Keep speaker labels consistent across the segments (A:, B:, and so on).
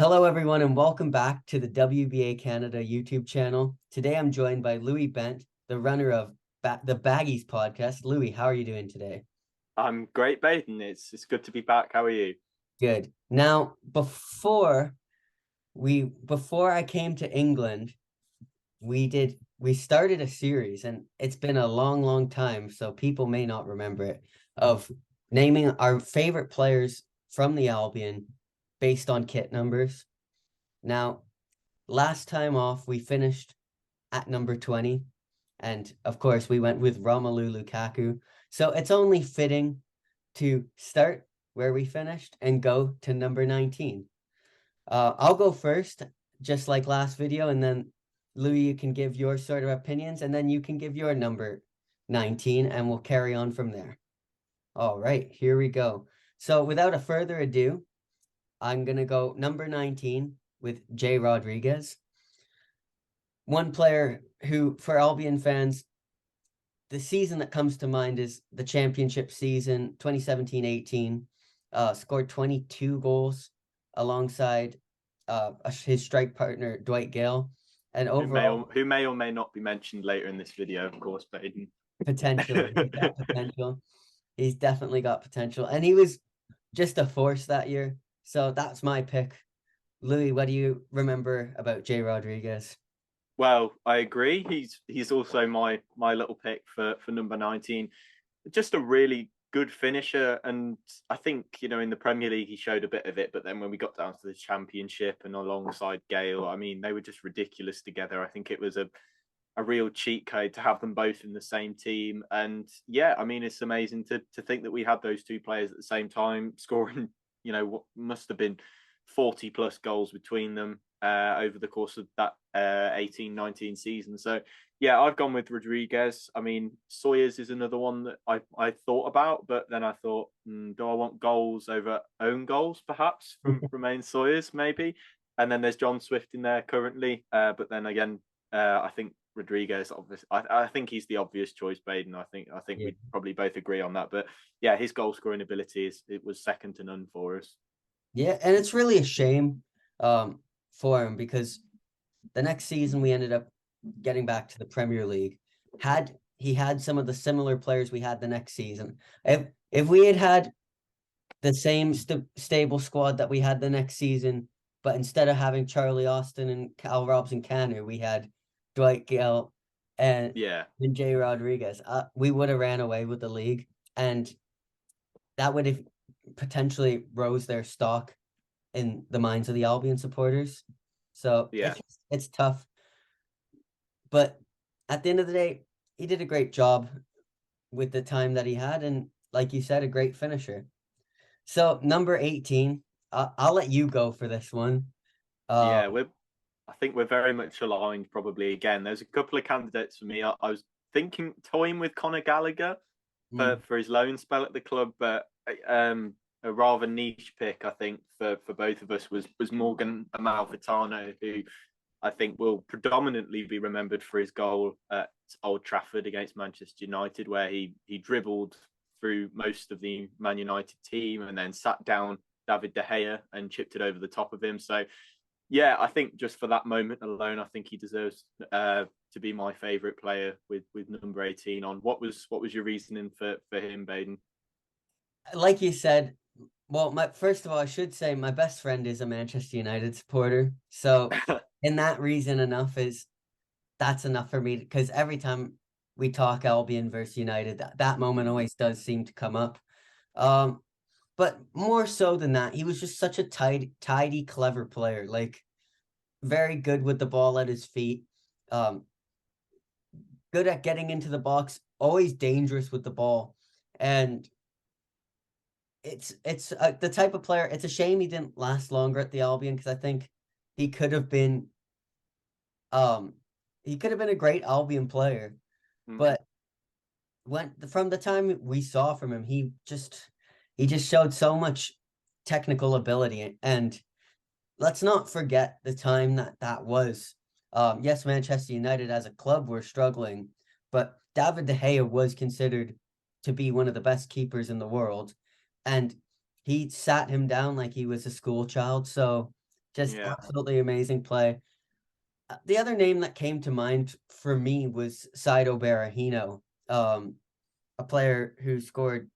A: Hello, everyone, and welcome back to the WBA Canada YouTube channel. Today, I'm joined by Louis Bent, the runner of the Baggies Podcast. Louis, how are you doing today?
B: I'm great, Baden. It's good to be back. How are you?
A: Good. Now, before I came to England, we started a series, and it's been a long time, so people may not remember it, of naming our favorite players from the Albion based on kit numbers. Now, last time off, we finished at number 20. And of course, we went with Romelu Lukaku. So it's only fitting to start where we finished and go to number 19. I'll go first, just like last video. And then, Louis, you can give your sort of opinions. And then you can give your number 19. And we'll carry on from there. All right, here we go. So without a further ado, I'm going to go number 19 with Jay Rodriguez. One player who, for Albion fans, the season that comes to mind is the championship season, 2017-18, scored 22 goals alongside his strike partner, Dwight Gale. And overall,
B: who may or may not be mentioned later in this video, of course, Baden.
A: Potentially. He's got potential. He's definitely got potential. And he was just a force that year. So that's my pick. Louis, what do you remember about Jay Rodriguez?
B: Well, I agree. He's also my little pick for number 19. Just a really good finisher, and I think in the Premier League he showed a bit of it, but then when we got down to the Championship and alongside Gale, I mean, they were just ridiculous together. I think it was a real cheat code to have them both in the same team. And yeah, I mean, it's amazing to think that we had those two players at the same time scoring, what must have been 40 plus goals between them over the course of that 18-19 season. So yeah, I've gone with Rodriguez. I mean, Sawyers is another one that I thought about, but then I thought, do I want goals over own goals, perhaps, from Romain Sawyers, maybe? And then there's John Swift in there currently. But then again, I think Rodriguez, obviously, I think he's the obvious choice, Baden. I think yeah. We'd probably both agree on that. But yeah, his goal scoring ability it was second to none for us.
A: Yeah, and it's really a shame for him, because the next season we ended up getting back to the Premier League. Had he had some of the similar players we had the next season, if we had the same stable squad that we had the next season, but instead of having Charlie Austin and Cal Robson-Kanu, we had Dwight Gale and Jay Rodriguez, we would have ran away with the league, and that would have potentially rose their stock in the minds of the Albion supporters. So yeah, it's tough. But at the end of the day, he did a great job with the time that he had. And like you said, a great finisher. So number 18, I'll let you go for this one.
B: I think we're very much aligned, probably. Again, there's a couple of candidates for me. I was toying with Conor Gallagher for his loan spell at the club, but a rather niche pick, I think, for both of us was Morgan Amalfitano, who I think will predominantly be remembered for his goal at Old Trafford against Manchester United, where he dribbled through most of the Man United team and then sat down David De Gea and chipped it over the top of him. So yeah, I think just for that moment alone, I think he deserves to be my favourite player with number 18 on. What was your reasoning for him, Baden?
A: Like you said, well, first of all, I should say my best friend is a Manchester United supporter. So in that reason that's enough for me, because every time we talk Albion versus United, that moment always does seem to come up. But more so than that, he was just such a tidy, clever player, like very good with the ball at his feet, good at getting into the box, always dangerous with the ball. And it's the type of player, it's a shame he didn't last longer at the Albion, because I think he could have been a great Albion player. But from the time we saw from him, he just showed so much technical ability. And let's not forget the time that was. Yes, Manchester United as a club were struggling, but David De Gea was considered to be one of the best keepers in the world, and he sat him down like he was a school child. So Just absolutely amazing play. The other name that came to mind for me was Saido Berahino, a player who scored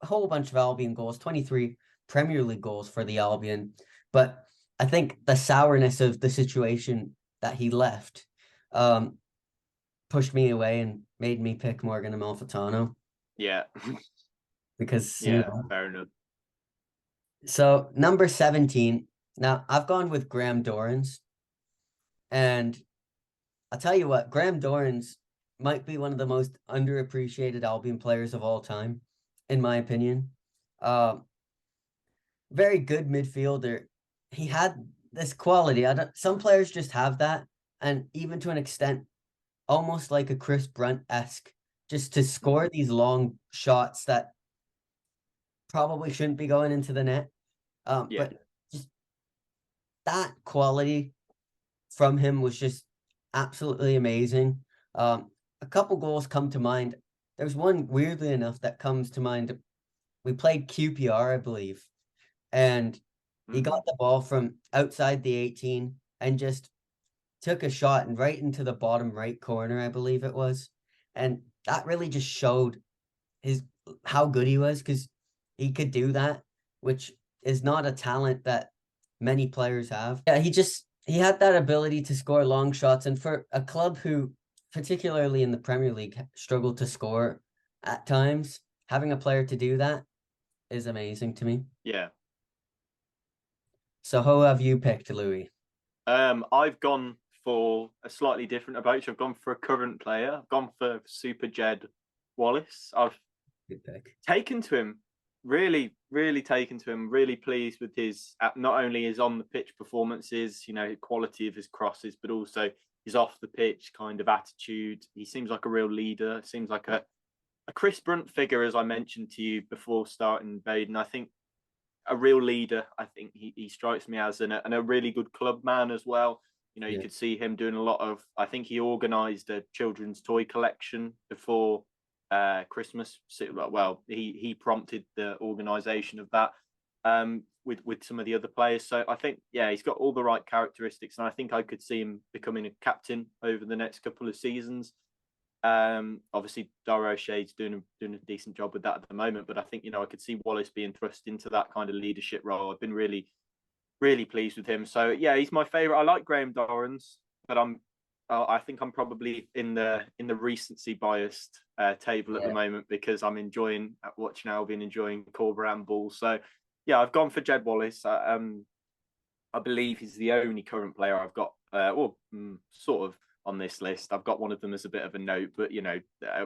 A: a whole bunch of Albion goals, 23 Premier League goals for the Albion. But I think the sourness of the situation that he left pushed me away and made me pick Morgan Amalfitano.
B: Yeah.
A: Because,
B: fair enough.
A: So number 17, now I've gone with Graham Dorrans. And I'll tell you what, Graham Dorrans might be one of the most underappreciated Albion players of all time, in my opinion. Very good midfielder. He had this quality. Some players just have that, and even to an extent, almost like a Chris Brunt-esque, just to score these long shots that probably shouldn't be going into the net. But just that quality from him was just absolutely amazing. A couple goals come to mind. There's one, weirdly enough, that comes to mind. We played QPR, I believe, and he got the ball from outside the 18 and just took a shot and right into the bottom right corner, I believe it was. And that really just showed how good he was, because he could do that, which is not a talent that many players have. Yeah, he had that ability to score long shots, and for a club who, particularly in the Premier League, struggled to score at times, having a player to do that is amazing to me.
B: Yeah.
A: So who have you picked, Louis?
B: I've gone for a slightly different approach. I've gone for a current player. I've gone for Super Jed Wallace. I've taken to him, really taken to him. Really pleased with his not only his on the pitch performances, quality of his crosses, but also his off the pitch kind of attitude. He seems like a real leader. Seems like a Chris Brunt figure, as I mentioned to you before starting Baden. I think a real leader. I think he strikes me as and a really good club man as well. You could see him doing a lot of. I think he organised a children's toy collection before Christmas. Well, he prompted the organisation of that with some of the other players. So I think, he's got all the right characteristics, and I think I could see him becoming a captain over the next couple of seasons. Obviously, Dara O'Shea's doing a decent job with that at the moment, but I think I could see Wallace being thrust into that kind of leadership role. I've been really pleased with him. So he's my favourite. I like Graham Dorrans, but I think I'm probably in the recency biased table at the moment, because I'm enjoying watching Albion, enjoying Corberan ball. So I've gone for Jed Wallace. I believe he's the only current player I've got, sort of on this list. I've got one of them as a bit of a note, but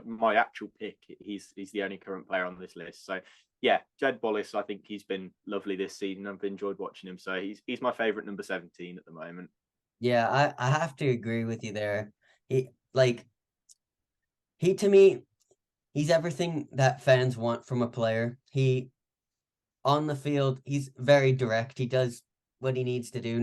B: my actual pick, he's the only current player on this list. So Jed Wallace, I think he's been lovely this season. I've enjoyed watching him. So he's my favourite number 17 at the moment.
A: Yeah, I have to agree with you there. He to me, he's everything that fans want from a player. He, on the field, he's very direct. He does what he needs to do.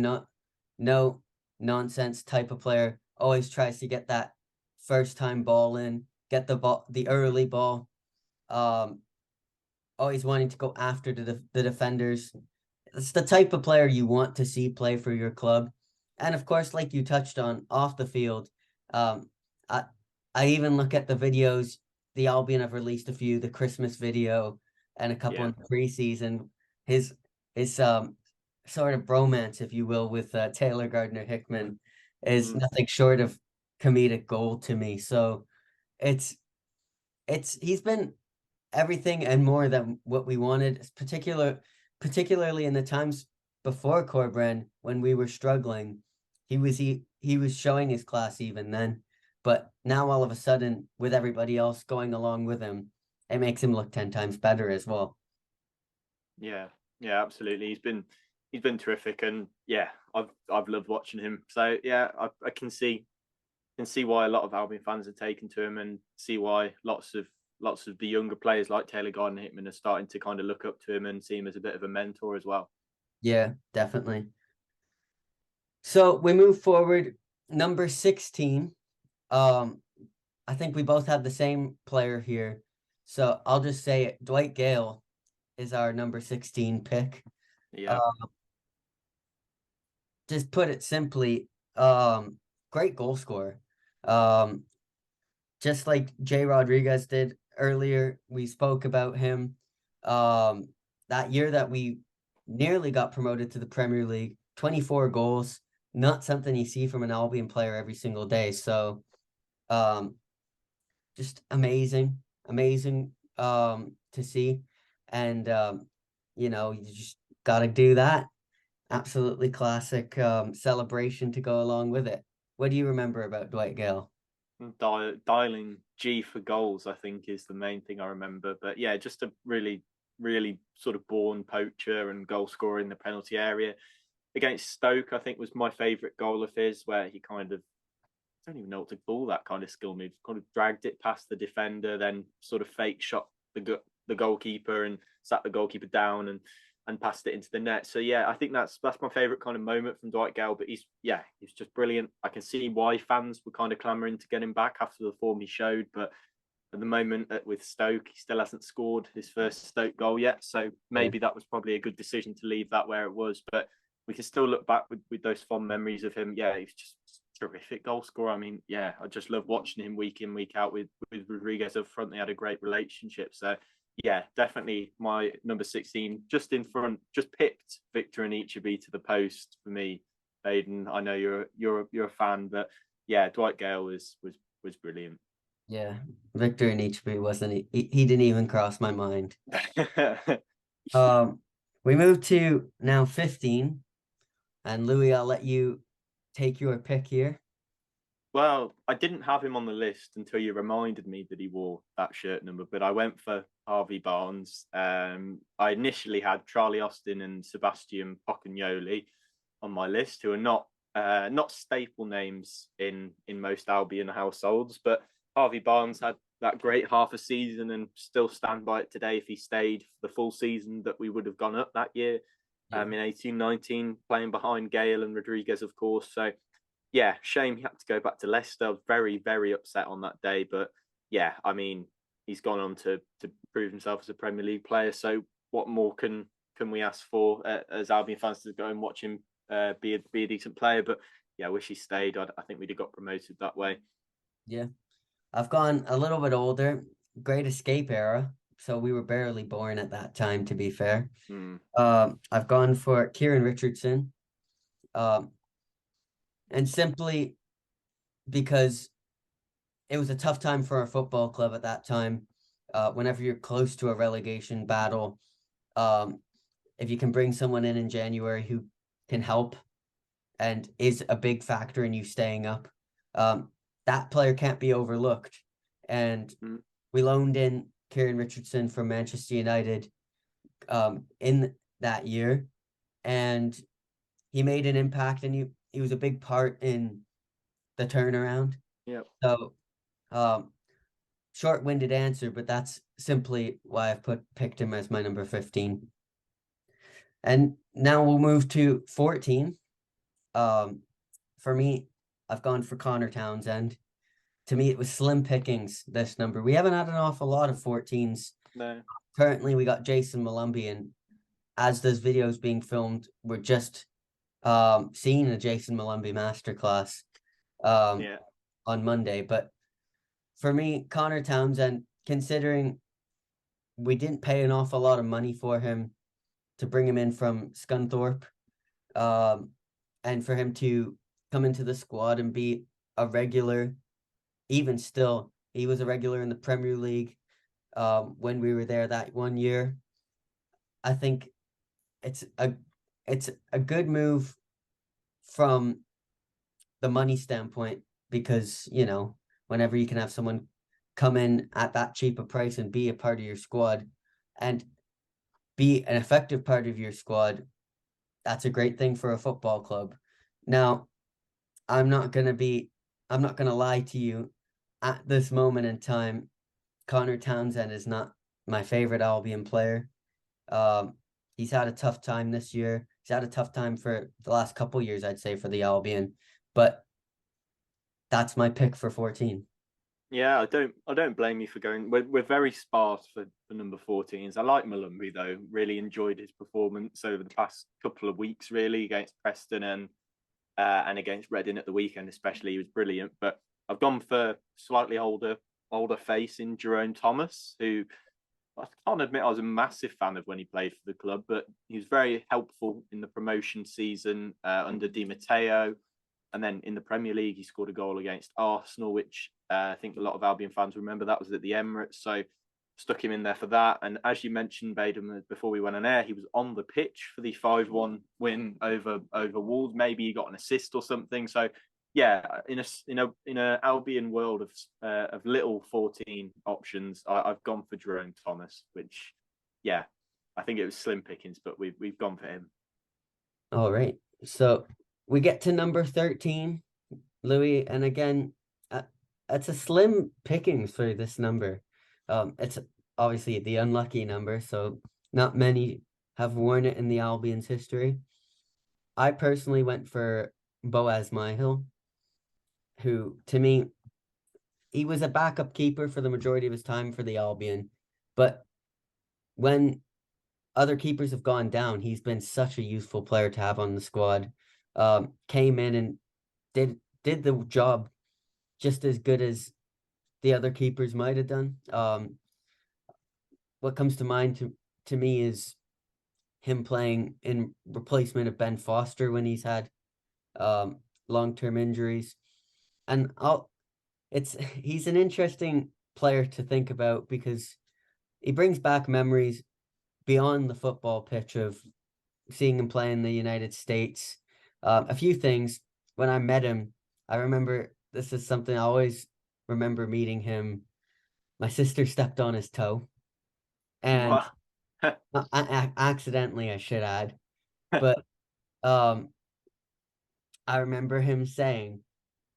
A: No nonsense type of player. Always tries to get that first time ball in, get the early ball. Always wanting to go after the defenders. It's the type of player you want to see play for your club. And of course, like you touched on, off the field, I even look at the videos. The Albion have released a few, the Christmas video and a couple in the preseason. His sort of bromance, if you will, with Taylor Gardner-Hickman is nothing short of comedic gold to me. So he's been everything and more than what we wanted, particularly in the times before Corberan, when we were struggling. He was showing his class even then, but now all of a sudden, with everybody else going along with him, it makes him look 10 times better as well.
B: Yeah, absolutely. He's been terrific, and I've loved watching him. So I can see why a lot of Albion fans are taken to him, and see why lots of the younger players like Taylor Gardner-Hickman are starting to kind of look up to him and see him as a bit of a mentor as well.
A: Yeah, definitely. So we move forward. Number 16. I think we both have the same player here. So I'll just say it. Dwight Gale is our number 16 pick.
B: Yeah.
A: just put it simply, great goal scorer. Just like Jay Rodriguez did earlier, we spoke about him. That year that we nearly got promoted to the Premier League, 24 goals, not something you see from an Albion player every single day. So, um, just amazing, amazing to see. And you know, you just gotta do that. Absolutely classic celebration to go along with it. What do you remember about Dwight Gale?
B: Dialing G for goals, I think, is the main thing I remember. But yeah, just a really, really sort of born poacher and goal scorer in the penalty area. Against Stoke, I think was my favourite goal of his, where he kind of, I don't even know what to call that kind of skill move. Kind of dragged it past the defender, then sort of fake shot the goalkeeper and sat the goalkeeper down and passed it into the net. So yeah, I think that's my favourite kind of moment from Dwight Gale. But he's just brilliant. I can see why fans were kind of clamouring to get him back after the form he showed, but at the moment with Stoke, he still hasn't scored his first Stoke goal yet. So maybe that was probably a good decision to leave that where it was. But we can still look back with those fond memories of him. Yeah, he's just terrific goal scorer. I mean, yeah, I just love watching him week in, week out with Rodriguez up front. They had a great relationship. So yeah, definitely my number 16, just in front, just picked Victor Anichebe to the post for me. Aidan, I know you're a fan, but yeah, Dwight Gale was brilliant.
A: Yeah, Victor Anichebe wasn't he didn't even cross my mind. Um, we move to now 15, and Louis, I'll let you take your pick here.
B: Well, I didn't have him on the list until you reminded me that he wore that shirt number, but I went for Harvey Barnes. I initially had Charlie Austin and Sebastian Pocagnoli on my list, who are not staple names in most Albion households, but Harvey Barnes had that great half a season and still stand by it today. If he stayed for the full season, that we would have gone up that year. In 18-19, playing behind Gale and Rodriguez, of course. So yeah, shame he had to go back to Leicester. I was very, very upset on that day. But yeah, I mean, he's gone on to prove himself as a Premier League player. So what more can we ask for as Albion fans to go and watch him be a decent player? But yeah, I wish he stayed. I think we'd have got promoted that way.
A: Yeah, I've gone a little bit older, Great Escape era. So we were barely born at that time, to be fair. I've gone for Kieran Richardson. Um, and simply because it was a tough time for our football club at that time. Whenever you're close to a relegation battle, if you can bring someone in January who can help and is a big factor in you staying up, that player can't be overlooked. And we loaned in Kieran Richardson from Manchester United in that year, and he made an impact, and he was a big part in the turnaround.
B: Yeah.
A: So, short-winded answer, but that's simply why I've picked him as my number 15. And now we'll move to 14. For me, I've gone for Connor Townsend. To me, it was slim pickings, this number. We haven't had an awful lot of 14s.
B: No.
A: Currently, we got Jason Malumbi, and as those videos being filmed, we're just seeing a Jason Malumbi masterclass on Monday. But for me, Connor Townsend, considering we didn't pay an awful lot of money for him to bring him in from Scunthorpe, and for him to come into the squad and be a regular, even still, he was a regular in the Premier League when we were there that one year. I think it's a good move from the money standpoint, because, you know, whenever you can have someone come in at that cheap a price and be a part of your squad and be an effective part of your squad, that's a great thing for a football club. Now, I'm not going to lie to you. At this moment in time, Connor Townsend is not my favorite Albion player. He's had a tough time this year. He's had a tough time for the last couple years, I'd say, for the Albion. But that's my pick for 14.
B: Yeah, I don't blame you for going. We're very sparse for number 14s. I like Malumbi though. Really enjoyed his performance over the past couple of weeks, really, against Preston and and against Reading at the weekend, especially, he was brilliant. But I've gone for slightly older face in Jerome Thomas, who I can't admit I was a massive fan of when he played for the club, but he was very helpful in the promotion season under Di Matteo. And then in the Premier League, he scored a goal against Arsenal, which I think a lot of Albion fans remember. That was at the Emirates. So stuck him in there for that. And as you mentioned, Baden, before we went on air, he was on the pitch for the 5-1 win over Wolves. Maybe he got an assist or something. So yeah, in a Albion world of little 14 options, I've gone for Jerome Thomas, which, yeah, I think it was slim pickings, but we've gone for him.
A: All right, so we get to number 13, Louis, and again, it's a slim pickings for this number. It's obviously the unlucky number, so not many have worn it in the Albion's history. I personally went for Boaz Myhill, who, to me, he was a backup keeper for the majority of his time for the Albion, but when other keepers have gone down, he's been such a useful player to have on the squad. Came in and did the job just as good as the other keepers might have done. What comes to mind to me is him playing in replacement of Ben Foster when he's had long-term injuries. And he's an interesting player to think about because he brings back memories beyond the football pitch of seeing him play in the United States. A few things. When I met him, I remember, this is something I always remember meeting him. My sister stepped on his toe, and accidentally, I should add, but I remember him saying,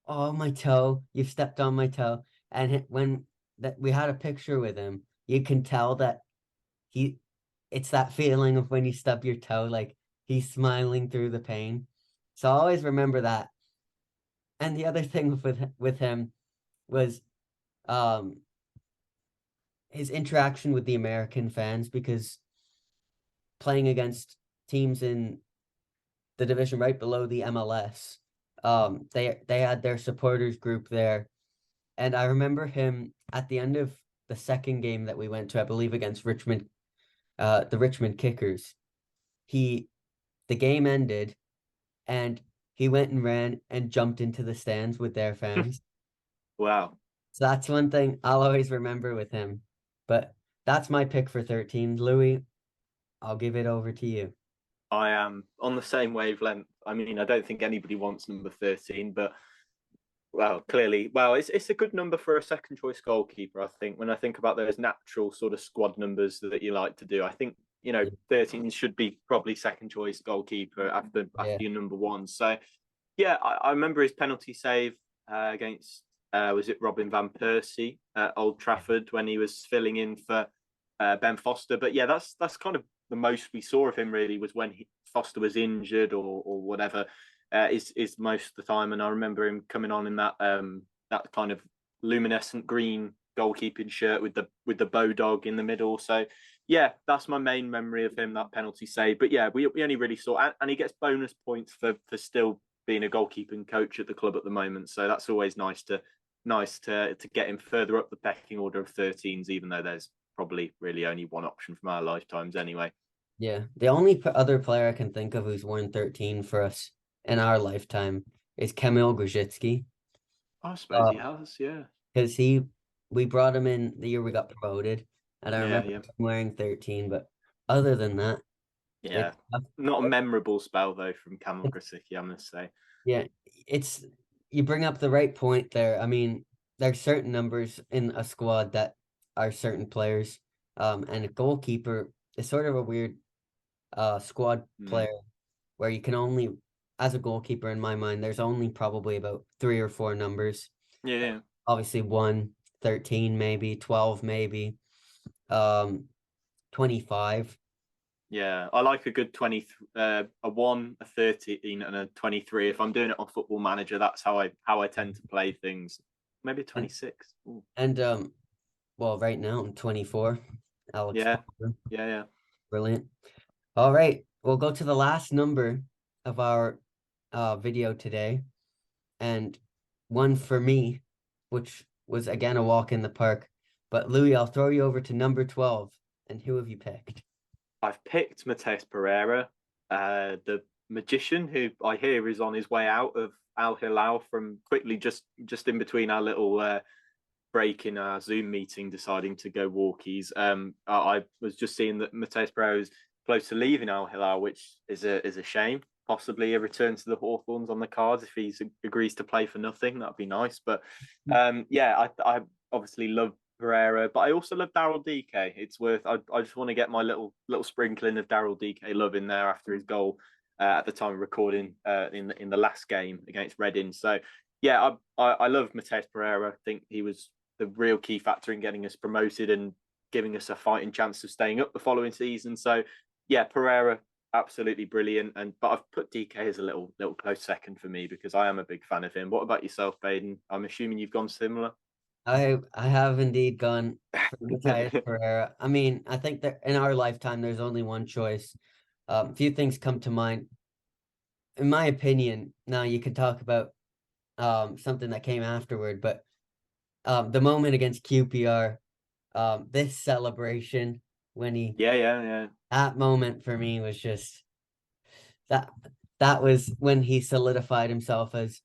A: "Oh, my toe, you've stepped on my toe." And when that we had a picture with him, you can tell that it's that feeling of when you stub your toe, like he's smiling through the pain. So I always remember that. And the other thing with him was his interaction with the American fans, because playing against teams in the division right below the MLS, they had their supporters group there. And I remember him at the end of the second game that we went to, I believe against Richmond, the Richmond Kickers. The game ended and he went and ran and jumped into the stands with their fans.
B: Wow.
A: So that's one thing I'll always remember with him. But that's my pick for 13. Louis, I'll give it over to you.
B: I am on the same wavelength. I mean, I don't think anybody wants number 13, but clearly, it's a good number for a second choice goalkeeper. I think when I think about those natural sort of squad numbers that you like to do, I think 13 should be probably second choice goalkeeper after your number one. So yeah, I remember his penalty save against was it Robin van Persie at Old Trafford when he was filling in for Ben Foster. But yeah, that's kind of the most we saw of him really, was when Foster was injured or whatever. Is most of the time, and I remember him coming on in that that kind of luminescent green goalkeeping shirt with the bow dog in the middle. So yeah, that's my main memory of him, that penalty save. But yeah, we only really saw, and he gets bonus points for still being a goalkeeping coach at the club at the moment. So that's always nice to get him further up the pecking order of 13s, even though there's probably really only one option from our lifetimes anyway.
A: Yeah, the only other player I can think of who's worn 13 for us in our lifetime is Kamil Grzycki.
B: I suppose he has, yeah.
A: Because we brought him in the year we got promoted, and I remember him wearing 13. But other than that,
B: yeah, not a memorable spell though from Kamil Grzycki, I must say.
A: Yeah, you bring up the right point there. I mean, there's certain numbers in a squad that are certain players, and a goalkeeper is sort of a weird squad player where you can only, as a goalkeeper in my mind, there's only probably about 3 or 4 numbers.
B: Yeah.
A: Obviously 1, 13 maybe, 12 maybe, 25.
B: Yeah, I like a good 20, a 1, a 13, and a 23. If I'm doing it on Football Manager, that's how I tend to play things. Maybe 26.
A: And well, right now I'm 24. Alex.
B: Yeah.
A: Brilliant. All right, we'll go to the last number of our video today, and one for me, which was again a walk in the park. But Louis, I'll throw you over to number 12. And who have you picked?
B: I've picked Mateus Pereira, the magician who I hear is on his way out of Al Hilal from quickly just in between our little break in our Zoom meeting, deciding to go walkies. I was just seeing that Mateus Pereira is close to leaving Al Hilal, which is a shame. Possibly a return to the Hawthorns on the cards if he agrees to play for nothing. That'd be nice. But yeah, I obviously love Pereira, but I also love Daryl DK. It's worth. I just want to get my little sprinkling of Daryl DK love in there after his goal at the time of recording in the last game against Reading. So yeah, I love Mateus Pereira. I think he was the real key factor in getting us promoted and giving us a fighting chance of staying up the following season. So yeah, Pereira, absolutely brilliant. But I've put DK as a little close second for me because I am a big fan of him. What about yourself, Baden? I'm assuming you've gone similar.
A: I have indeed gone for Mateus Pereira. I mean, I think that in our lifetime, there's only one choice. A few things come to mind. In my opinion, now you could talk about something that came afterward, but the moment against QPR, this celebration when he
B: yeah.
A: That moment for me was just that was when he solidified himself as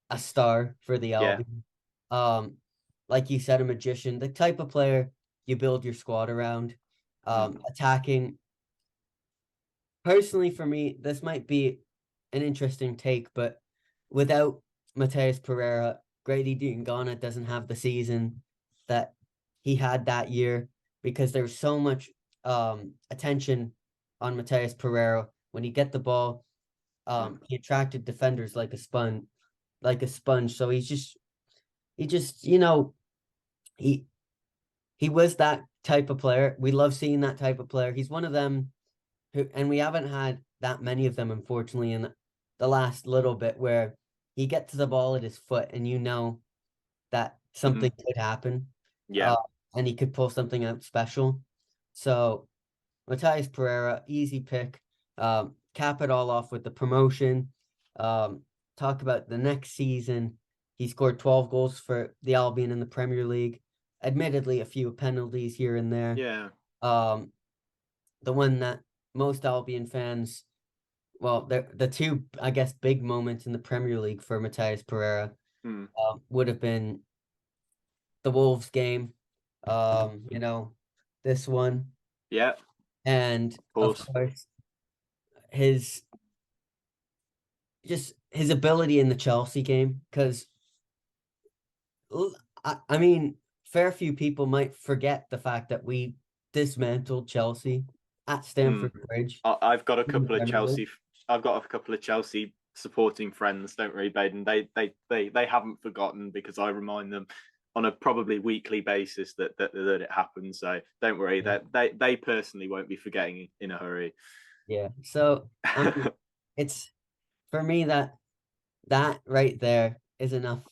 A: a star for the
B: Yeah.
A: Albion. Like you said, a magician, the type of player you build your squad around. Attacking. Personally, for me, this might be an interesting take, but without Mateus Pereira, Grady Diangana doesn't have the season that he had that year because there's so much attention on Mateus Pereira. When he get the ball, he attracted defenders like a sponge. So he just he was that type of player. We love seeing that type of player. He's one of them who, and we haven't had that many of them, unfortunately, in the last little bit where he gets the ball at his foot and you know that something could happen.
B: Yeah.
A: And he could pull something out special. So Mateus Pereira, easy pick. Cap it all off with the promotion. Talk about the next season. He scored 12 goals for the Albion in the Premier League. Admittedly, a few penalties here and there.
B: Yeah.
A: The one that most Albion fans, well, the two, I guess, big moments in the Premier League for Mateus Pereira would have been the Wolves game, this one.
B: Yeah.
A: And of course, his ability in the Chelsea game, because I mean, fair few people might forget the fact that we dismantled Chelsea at Stamford Bridge.
B: I've got a couple of Chelsea supporting friends. Don't worry, Baden. They haven't forgotten because I remind them on a probably weekly basis that it happened. So don't worry, that they personally won't be forgetting in a hurry.
A: Yeah. So it's for me that right there is enough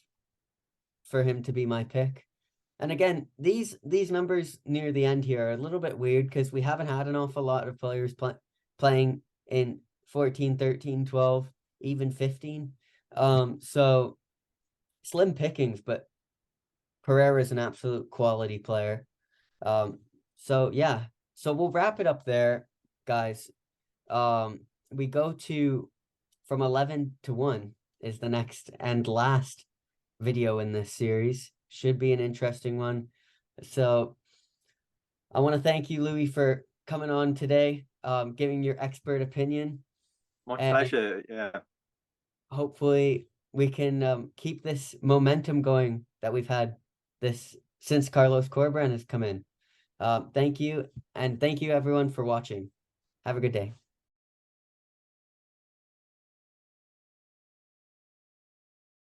A: for him to be my pick. And again, these numbers near the end here are a little bit weird because we haven't had an awful lot of players playing in 14, 13, 12, even 15. So slim pickings, but Pereira is an absolute quality player. So yeah, so we'll wrap it up there, guys. We go to from 11 to 1 is the next and last video in this series. Should be an interesting one. So I want to thank you, Louis, for coming on today, giving your expert opinion.
B: My pleasure. Yeah.
A: Hopefully we can keep this momentum going that we've had this since Carlos Corberán has come in. Thank you, and thank you everyone for watching. Have a good day.